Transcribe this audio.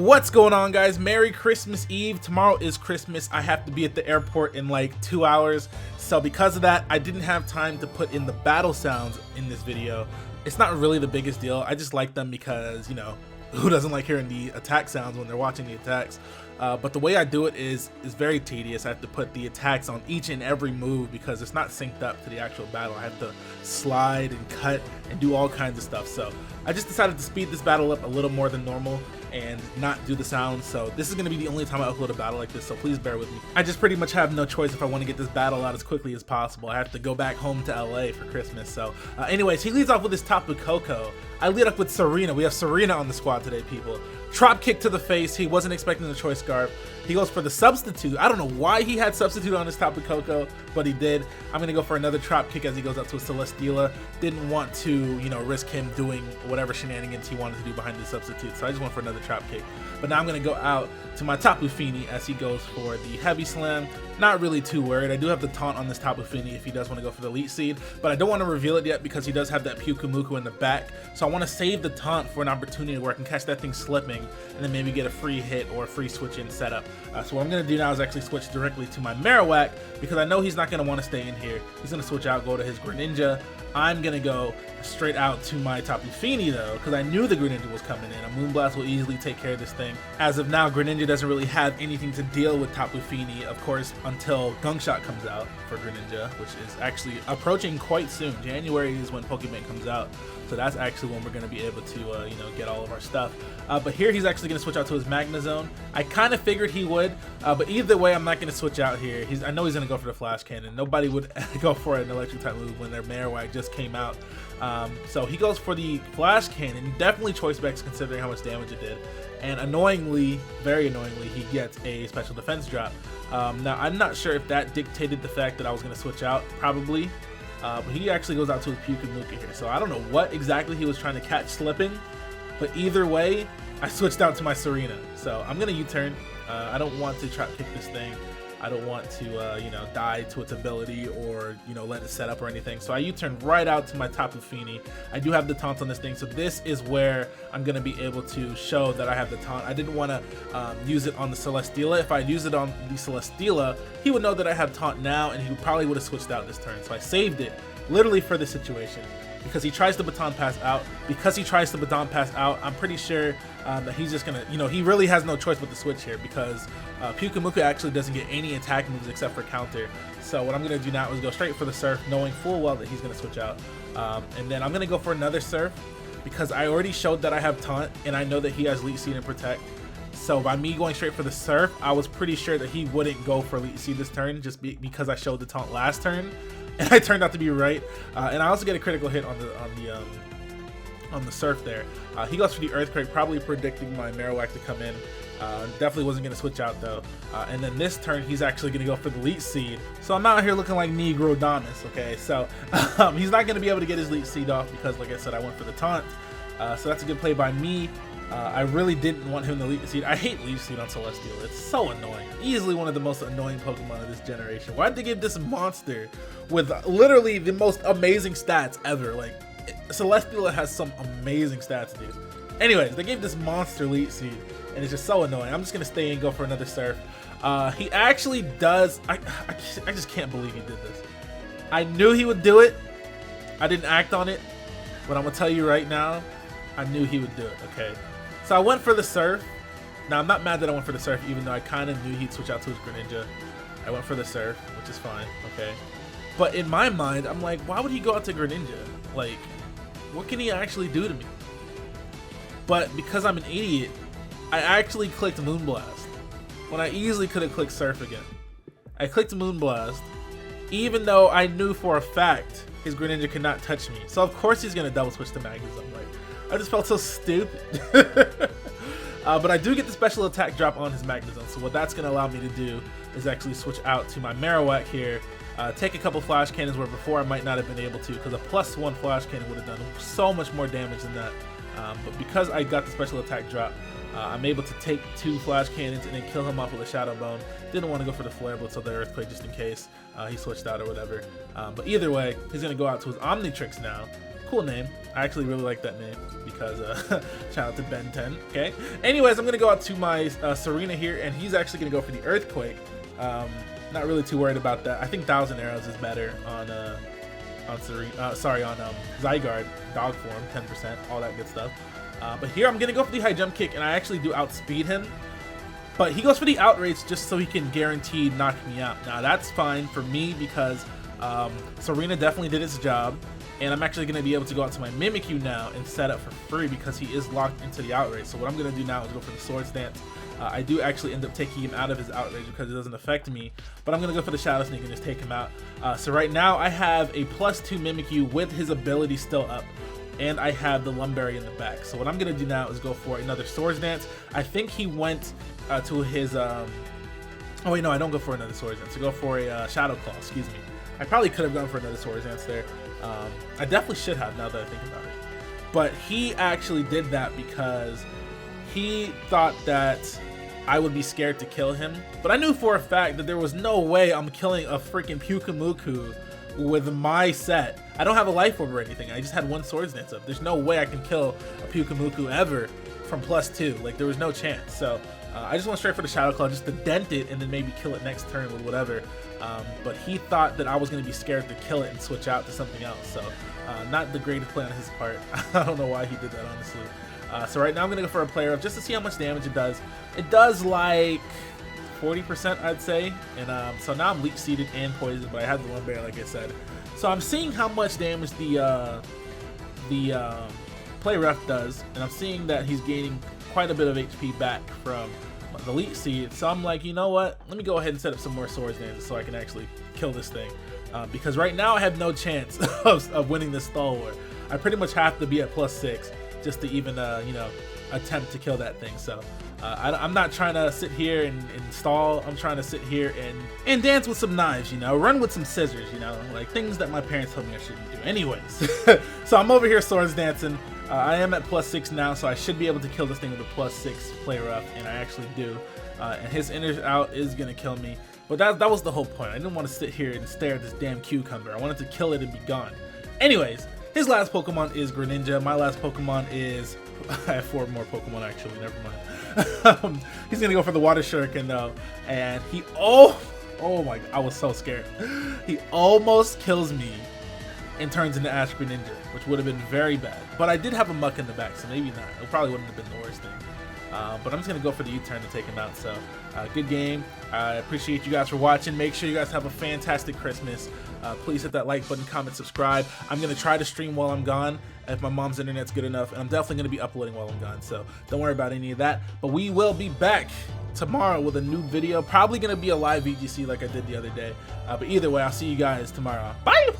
What's going on, guys? Merry Christmas Eve. Tomorrow is Christmas. I have to be at the airport in like 2 hours. So because of that, I didn't have time to put in the battle sounds in this video. It's not really the biggest deal. I just like them because, you know, who doesn't like hearing the attack sounds when they're watching the attacks? But the way I do it is very tedious. I have to put the attacks on each and every move because it's not synced up to the actual battle. I have to slide and cut and do all kinds of stuff. So I just decided to speed this battle up a little more than normal and not do the sounds. So this is going to be the only time I upload a battle like this, so please bear with me. I just pretty much have no choice if I want to get this battle out as quickly as possible. I have to go back home to LA for Christmas. So anyways, he leads off with his Tapu Koko. I lead up with Tsareena. We have Tsareena on the squad today, people. Drop kick to the face. He wasn't expecting the choice scarf. He goes for the substitute. I don't know why he had substitute on his Tapu Koko, but he did. I'm going to go for another drop kick as he goes up to a Celesteela. Didn't want to, you know, risk him doing whatever shenanigans he wanted to do behind the substitute, so I just went for another trap kick. But now I'm going to go out to my Tapu Fini as he goes for the heavy slam. Not really too worried. I do have the taunt on this Tapu Fini if he does want to go for the elite seed, but I don't want to reveal it yet because he does have that Pyukumuku in the back. So I want to save the taunt for an opportunity where I can catch that thing slipping and then maybe get a free hit or a free switch in setup. So what I'm going to do now is actually switch directly to my Marowak because I know he's not going to want to stay in here. He's going to switch out, go to his Greninja. I'm going to go straight out to my Tapu Fini though, because I knew the Greninja was coming in. A Moonblast will easily take care of this thing. As of now, Greninja doesn't really have anything to deal with Tapu Fini, of course, until Gunk Shot comes out for Greninja, which is actually approaching quite soon. January is when Pokemon comes out, so that's actually when we're going to be able to, you know, get all of our stuff. But here he's actually going to switch out to his Magnezone. I kind of figured he would, but either way, I'm not going to switch out here. I know he's going to go for the Flash Cannon. Nobody would go for an electric type move when their Marowak just came out. So he goes for the Flash Cannon. Definitely choice specs considering how much damage it did. And annoyingly, very annoyingly, he gets a special defense drop. Now, I'm not sure if that dictated the fact that I was going to switch out, probably. But he actually goes out to his Pyukumuku here. So I don't know what exactly he was trying to catch slipping. But either way, I switched out to my Tsareena. So I'm going to U-turn. I don't want to trap kick this thing. I don't want to, you know, die to its ability or, you know, let it set up or anything. So I U-turn right out to my Tapu Fini. I do have the taunt on this thing, so this is where I'm going to be able to show that I have the taunt. I didn't want to use it on the Celesteela. If I use it on the Celesteela, he would know that I have taunt now, and he probably would have switched out this turn. So I saved it literally for this situation. Because he tries to baton pass out. I'm pretty sure that he's just gonna, you know, he really has no choice but to switch here because Pyukumuku actually doesn't get any attack moves except for counter. So what I'm gonna do now is go straight for the Surf, knowing full well that he's gonna switch out. And then I'm gonna go for another Surf because I already showed that I have taunt and I know that he has Elite Seed and Protect. So by me going straight for the Surf, I was pretty sure that he wouldn't go for Elite Seed this turn just because I showed the taunt last turn. And I turned out to be right, and I also get a critical hit on the Surf there. He goes for the Earthquake, probably predicting my Marowak to come in. Definitely wasn't going to switch out though. And then this turn, he's actually going to go for the Elite Seed. So I'm out here looking like Negro Domus, okay? So he's not going to be able to get his Elite Seed off because, like I said, I went for the taunt. So that's a good play by me. I really didn't want him to Leech Seed. I hate Leech Seed on Celesteela. It's so annoying. Easily one of the most annoying Pokemon of this generation. Why'd they give this monster with literally the most amazing stats ever? Like, Celesteela has some amazing stats, dude. Anyways, they gave this monster Leech Seed, and it's just so annoying. I'm just going to stay and go for another Surf. He actually does... I just can't believe he did this. I knew he would do it. I didn't act on it. But I'm going to tell you right now, I knew he would do it, okay? So I went for the Surf. Now, I'm not mad that I went for the Surf, even though I kind of knew he'd switch out to his Greninja. I went for the Surf, which is fine, okay? But in my mind, I'm like, why would he go out to Greninja? Like, what can he actually do to me? But because I'm an idiot, I actually clicked Moonblast when I easily could have clicked Surf again. I clicked Moonblast, even though I knew for a fact his Greninja could not touch me. So of course he's gonna double switch to Magnezone. Like, I just felt so stupid. But I do get the special attack drop on his Magnezone. So what that's gonna allow me to do is actually switch out to my Marowak here. Take a couple Flash Cannons where before I might not have been able to, because a +1 Flash Cannon would have done so much more damage than that. But because I got the special attack drop, I'm able to take 2 Flash Cannons and then kill him off with a Shadow Bone. Didn't want to go for the Flare Blitz or the Earthquake just in case he switched out or whatever. But either way, he's going to go out to his Omnitrix now. Cool name. I actually really like that name because shout out to Ben 10. Okay. Anyways, I'm gonna go out to my Tsareena here, and he's actually gonna go for the earthquake. Not really too worried about that. I think 1,000 arrows is better on Tsareena. Sorry, on Zygarde, dog form, 10%, all that good stuff. But here I'm gonna go for the high jump kick, and I actually do outspeed him. But he goes for the outrage just so he can guaranteed knock me out. Now that's fine for me because Tsareena definitely did its job, and I'm actually going to be able to go out to my Mimikyu now and set up for free because he is locked into the outrage. So what I'm going to do now is go for the Swords Dance. I do actually end up taking him out of his outrage because it doesn't affect me, but I'm going to go for the Shadow Sneak and just take him out. So right now I have a +2 Mimikyu with his ability still up, and I have the Lumberry in the back. So what I'm going to do now is go for another Swords Dance. I think he went to his oh wait, no, I don't go for another Swords Dance. I go for a Shadow Claw, excuse me. I probably could have gone for another Swords Dance there. I definitely should have now that I think about it. But he actually did that because he thought that I would be scared to kill him. But I knew for a fact that there was no way I'm killing a freaking Pyukumuku with my set. I don't have a life orb or anything. I just had one Swords Dance up. There's no way I can kill a Pyukumuku ever from +2. Like, there was no chance. So I just went straight for the Shadow Claw just to dent it and then maybe kill it next turn with whatever. But he thought that I was going to be scared to kill it and switch out to something else. So not the greatest play on his part. I don't know why he did that, honestly. So right now I'm going to go for a player up just to see how much damage it does. It does like 40%, I'd say. And so now I'm leech seeded and poisoned, but I have the Lumberry, like I said. So I'm seeing how much damage the play rough does, and I'm seeing that he's gaining quite a bit of HP back from the leech seed. So I'm like, you know what? Let me go ahead and set up some more Swords Dances so I can actually kill this thing. Because right now I have no chance of winning this Stall War. I pretty much have to be at +6 just to even, you know, attempt to kill that thing. So I'm not trying to sit here and stall. I'm trying to sit here and dance with some knives, you know, run with some scissors, you know, like things that my parents told me I shouldn't do. Anyways, so I'm over here Swords Dancing. I am at +6 now, so I should be able to kill this thing with a +6 play rough, and I actually do. And his inner out is gonna kill me, but that was the whole point. I didn't want to sit here and stare at this damn cucumber. I wanted to kill it and be gone. Anyways, his last Pokemon is Greninja. My last Pokemon is I have 4 more Pokemon actually. Never mind. He's gonna go for the Water Shuriken though, and he oh my God, I was so scared. He almost kills me and turns into Ash Greninja, which would have been very bad. But I did have a Muck in the back, so maybe not. It probably wouldn't have been the worst thing. But I'm just going to go for the U-turn to take him out. So, good game. I appreciate you guys for watching. Make sure you guys have a fantastic Christmas. Please hit that like button, comment, subscribe. I'm going to try to stream while I'm gone if my mom's internet's good enough. And I'm definitely going to be uploading while I'm gone. So, don't worry about any of that. But we will be back tomorrow with a new video. Probably going to be a live VGC like I did the other day. But either way, I'll see you guys tomorrow. Bye!